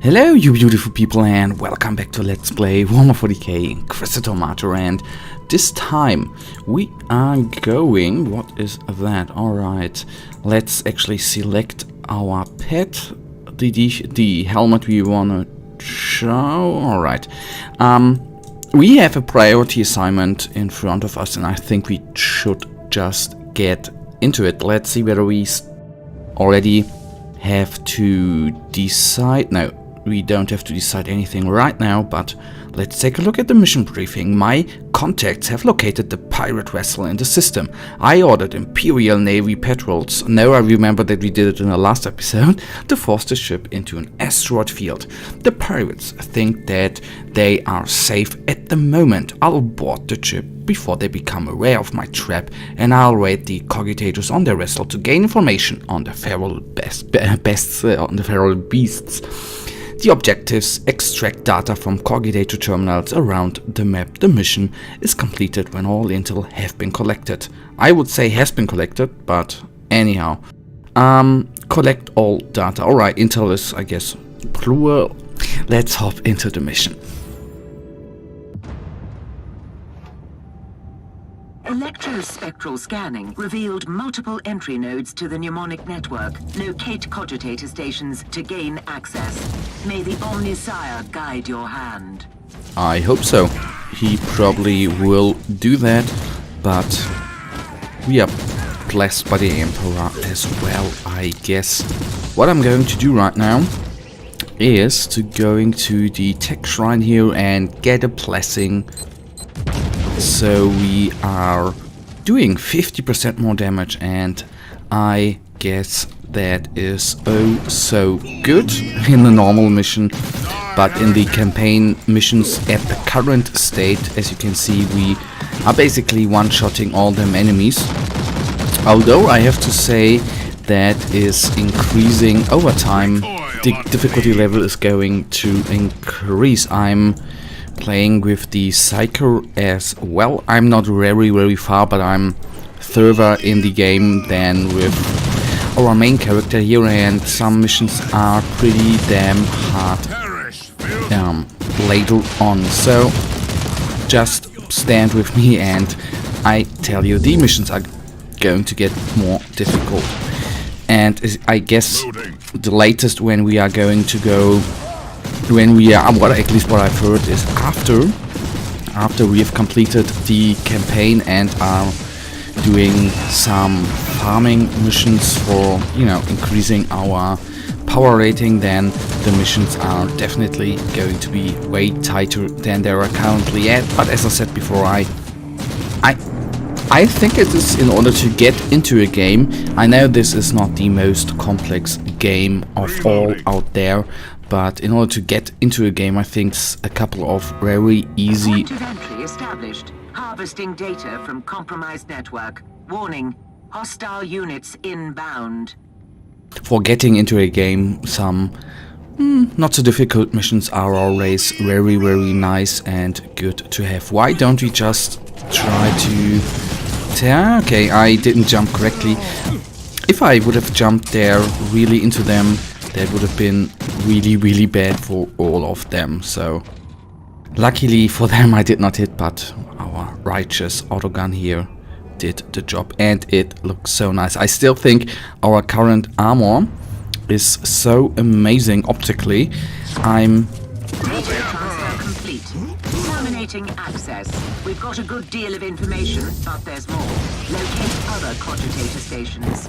Hello you beautiful people and welcome back to Let's Play Warhammer 40k Inquisitor Martyr, and this time we are going... what is that? Alright, let's actually select our pet, the helmet we wanna show. Alright, we have a priority assignment in front of us and I think we should just get into it. Let's see whether we already have to decide. No, we don't have to decide anything right now, but let's take a look at the mission briefing. My contacts have located the pirate vessel in the system. I ordered Imperial Navy patrols. Now I remember that we did it in the last episode, to force the ship into an asteroid field. The pirates think that they are safe at the moment. I'll board the ship before they become aware of my trap, and I'll raid the cogitators on their vessel to gain information on the feral beasts. The objectives: extract data from cogitator terminals around the map. The mission is completed when all intel have been collected. I would say has been collected, but anyhow. Collect all data. Alright, intel is, I guess, plural. Let's hop into the mission. Electrospectral scanning revealed multiple entry nodes to the mnemonic network. Locate cogitator stations to gain access. May the Omnisire guide your hand. I hope so. He probably will do that, but we are blessed by the Emperor as well, I guess. What I'm going to do right now is to going to the tech shrine here and get a blessing. So we are doing 50% more damage, and I guess that is oh so good in the normal mission. But in the campaign missions at the current state, as you can see, we are basically one-shotting all them enemies. Although I have to say that is increasing over time. The difficulty level is going to increase. I'm playing with the Psycho as well. I'm not very far, but I'm further in the game than with our main character here, and some missions are pretty damn hard later on. So just stand with me and I tell you, the missions are going to get more difficult. And I guess the latest when we are going to go, when we are, at least what I've heard, is after we have completed the campaign and are doing some farming missions for, you know, increasing our power rating, then the missions are definitely going to be way tighter than they are currently at. But as I said before, I think it is in order to get into a game. I know this is not the most complex game of all out there, but in order to get into a game, I think a couple of very easy... Point of entry established. Harvesting data from compromised network. Warning, hostile units inbound. For getting into a game, some not so difficult missions are always very nice and good to have. Why don't we just try to... Okay, I didn't jump correctly. If I would have jumped there really into them, that would have been really bad for all of them. So luckily for them I did not hit, but our righteous autogun here did the job, and it looks so nice. I still think our current armor is so amazing optically. Data transfer complete. Terminating access. We've got a good deal of information, but there's more. Locate other cogitator stations.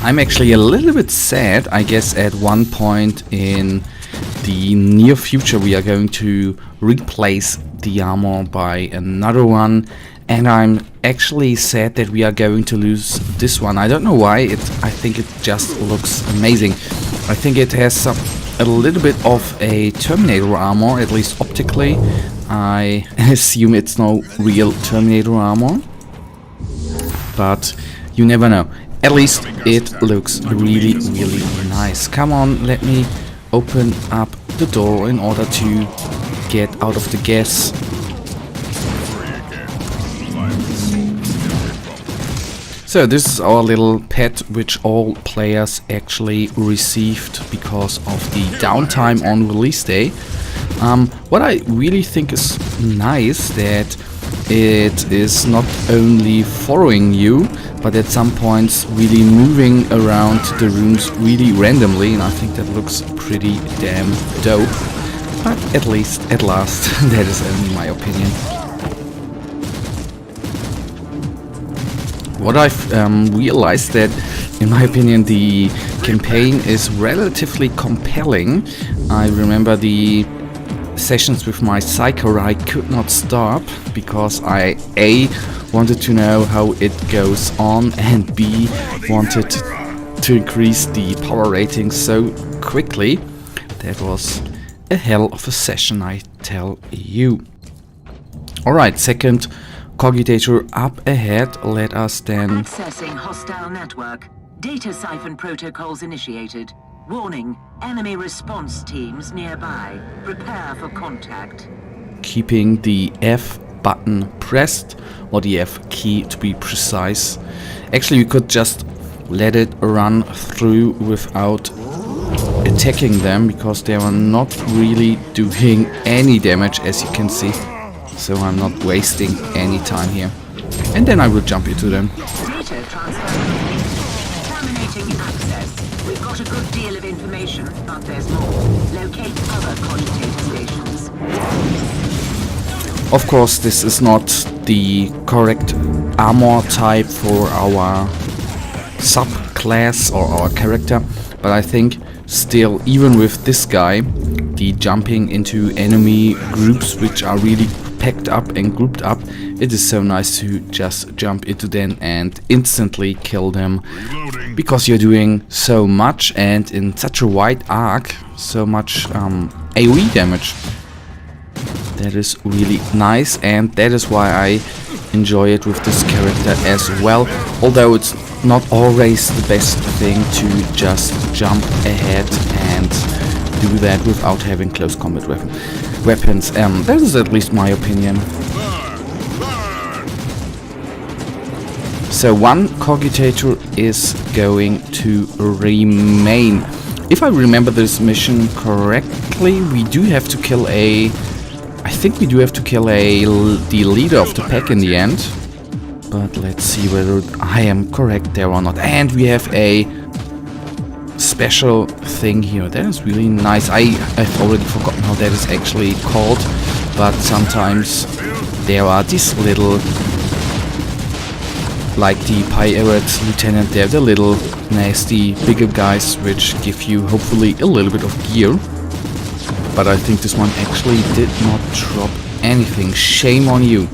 I'm actually a little bit sad. I guess at one point in the near future we are going to replace the armor by another one, and I'm actually sad that we are going to lose this one. I don't know why. I think it just looks amazing. I think it has a little bit of a Terminator armor, at least optically. I assume it's no real Terminator armor, but you never know. At least it looks really nice. Come on, let me open up the door in order to get out of the gas. So this is our little pet which all players actually received because of the downtime on release day. What I really think is nice that it is not only following you, but at some points really moving around the rooms really randomly, and I think that looks pretty damn dope. But at least, at last, that is only my opinion. What I've realized that, in my opinion, the campaign is relatively compelling. I remember the sessions with my Psyker I could not stop because I A, wanted to know how it goes on, and B, wanted to increase the power rating so quickly. That was a hell of a session, I tell you. Alright, second cogitator up ahead. Let us then... Accessing hostile network. Data siphon protocols initiated. Warning, enemy response teams nearby. Prepare for contact. Keeping the F button pressed, or the F key to be precise. Actually, we could just let it run through without attacking them, because they are not really doing any damage, as you can see. So I'm not wasting any time here. And then I will jump into them. Data transfer. Terminating access. We've got a good deal of information, but there's more. Locate other cogitator stations. Of course, this is not the correct armor type for our subclass or our character, but I think still, even with this guy, the jumping into enemy groups which are really packed up and grouped up, it is so nice to just jump into them and instantly kill them. Reloading. Because you're doing so much, and in such a wide arc, so much AoE damage. That is really nice, and that is why I enjoy it with this character as well. Although it's not always the best thing to just jump ahead and do that without having close combat weapons. That is at least my opinion. So one cogitator is going to remain. If I remember this mission correctly, we do have to kill a... I think we do have to kill the leader of the pack in the end. But let's see whether I am correct there or not. And we have a special thing here. That is really nice. I've already forgotten how that is actually called. But sometimes there are these little... like the pirate lieutenant there, the little nasty bigger guys which give you hopefully a little bit of gear. But I think this one actually did not drop anything. Shame on you.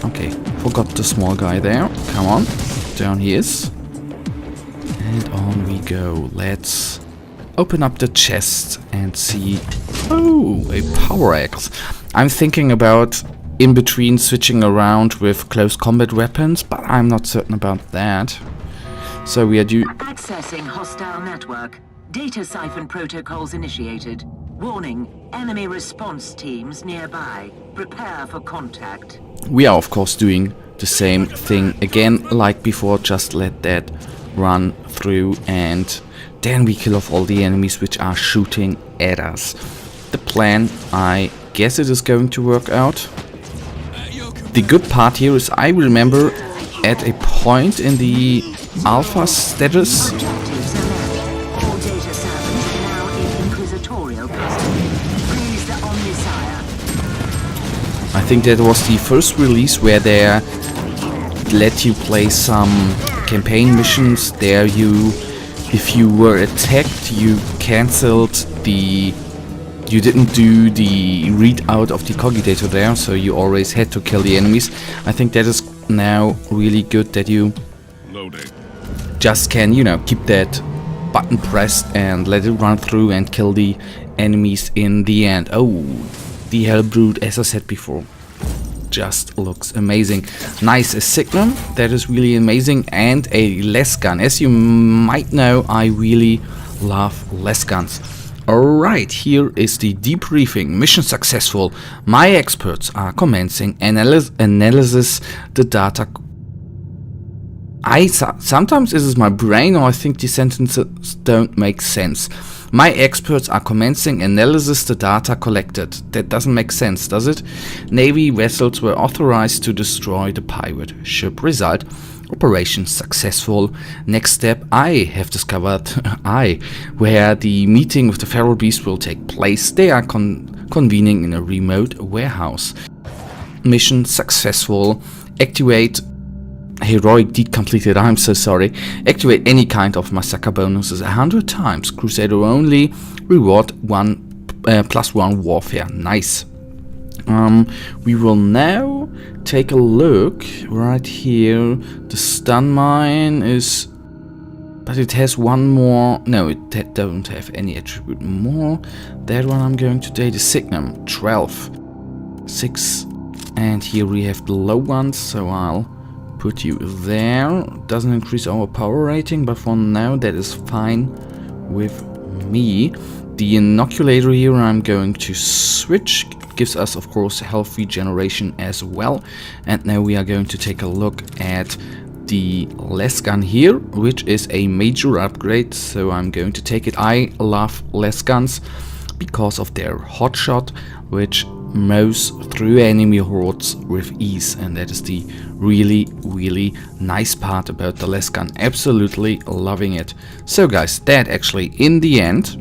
Okay, forgot the small guy there. Come on, down he is. And on we go. Let's open up the chest and see... Oh, a power axe. I'm thinking about in between switching around with close combat weapons, but I'm not certain about that. So we are accessing hostile network. Data siphon protocols initiated. Warning, enemy response teams nearby. Prepare for contact. We are of course doing the same thing again like before, just let that run through and then we kill off all the enemies which are shooting at us. The plan, I guess it is going to work out. The good part here is I remember at a point in the alpha status I think that was the first release where they let you play some campaign missions. There you, if you were attacked, you cancelled the... You didn't do the readout of the cogitator there, so you always had to kill the enemies. I think that is now really good that you just can, you know, keep that button pressed and let it run through and kill the enemies in the end. Oh, the Hellbrood, as I said before, just looks amazing. Nice, a Signum, that is really amazing, and a less gun. As you might know, I really love less guns. Alright, here is the debriefing. Mission successful. My experts are commencing analysis the data. Sometimes this is my brain, or I think the sentences don't make sense. My experts are commencing analysis the data collected. That doesn't make sense, does it? Navy vessels were authorized to destroy the pirate ship. Result: operation successful. Next step: I have discovered where the meeting with the feral beast will take place. They are convening in a remote warehouse. Mission successful. Activate heroic deed completed. I'm so sorry. Activate any kind of massacre bonuses 100 times. Crusader only. Reward +1 warfare. Nice. We will now take a look right here. The stun mine is, but it has one more. No, it don't have any attribute more. That one I'm going to take. The Signum 12, 6, and here we have the low ones. So I'll put you there. Doesn't increase our power rating, but for now that is fine with me. The inoculator here I'm going to switch. Gives us, of course, health regeneration as well. And now we are going to take a look at the less gun here, which is a major upgrade, so I'm going to take it. I love less guns because of their hotshot, which mows through enemy hordes with ease, and that is the really nice part about the less gun. Absolutely loving it. So guys, that actually in the end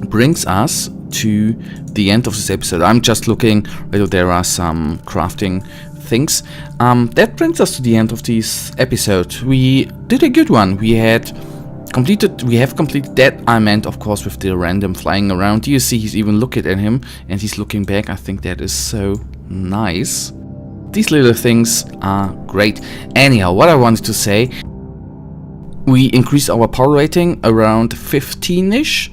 brings us to the end of this episode. I'm just looking whether there are some crafting things. That brings us to the end of this episode. We did a good one. We have completed that. I meant, of course, with the random flying around. You see he's even looking at him and he's looking back. I think that is so nice. These little things are great. Anyhow, what I wanted to say, we increased our power rating around 15-ish.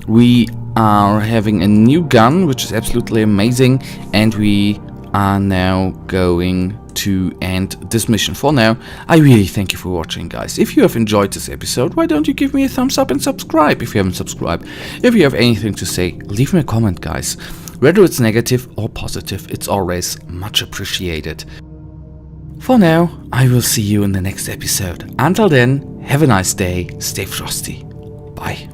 We are having a new gun, which is absolutely amazing, and we are now going to end this mission. For now, I really thank you for watching, guys. If you have enjoyed this episode, why don't you give me a thumbs up and subscribe if you haven't subscribed. If you have anything to say, leave me a comment, guys. Whether it's negative or positive, it's always much appreciated. For now, I will see you in the next episode. Until then, have a nice day, stay frosty. Bye.